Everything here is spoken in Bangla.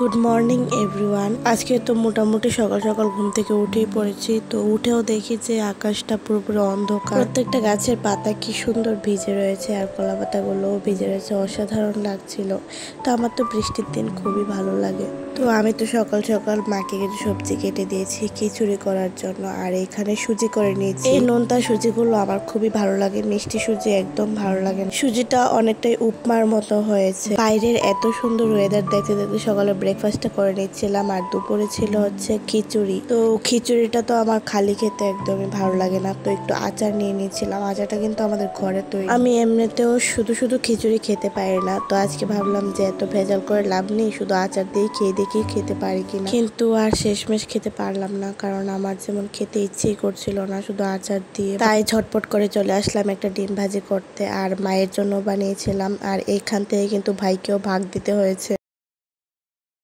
Good morning everyone. আজকে তো মোটামুটি সকাল সকাল ঘুম থেকে উঠেই পড়েছি। তো উঠেও দেখি যে আকাশটা পুরোপুরি অন্ধকার, প্রত্যেকটা গাছের পাতা কি সুন্দর ভিজে রয়েছে আর কলা পাতাগুলোও ভিজে রয়েছে, অসাধারণ লাগছিল। তো আমার তো বৃষ্টির দিন খুবই ভালো লাগে। তো আমি তো সকাল সকাল মাকে কিছু সবজি কেটে দিয়েছি খিচুড়ি করার জন্য, আর এখানে সুজি করে নিয়েছি। এই নোনতা সুজিগুলো আমার খুবই ভালো লাগে, মিষ্টি সুজি একদম ভালো লাগে না। সুজিটা অনেকটাই উপমার মতো হয়েছে। বাইরের এত সুন্দর ওয়েদার দেখতে দেখতে সকালে ব্রেকফাস্টটা করে নিচ্ছিলাম, আর দুপুরে ছিল হচ্ছে খিচুড়ি। তো খিচুড়িটা তো আমার খালি খেতে একদমই ভালো লাগে না, তো একটু আচার নিয়ে নিয়েছিলাম। আচারটা কিন্তু আমাদের ঘরে তৈরি। আমি এমনিতেও শুধু শুধু খিচুড়ি খেতে পারি না, তো আজকে ভাবলাম যে এত ভেজাল করে লাভ নেই, শুধু আচার দিয়ে খেয়ে দেখি খেতে পারি কিনা। কিন্তু আর শেষমেশ খেতে পারলাম না, কারণ আমার যেমন খেতে ইচ্ছেই করছিল না শুধু আচার দিয়ে। তাই ঝটপট করে চলে আসলাম একটা ডিম ভাজি করতে, আর মায়ের জন্য বানিয়েছিলাম। আর এইখান থেকে কিন্তু ভাইকেও ভাগ দিতে হয়েছে।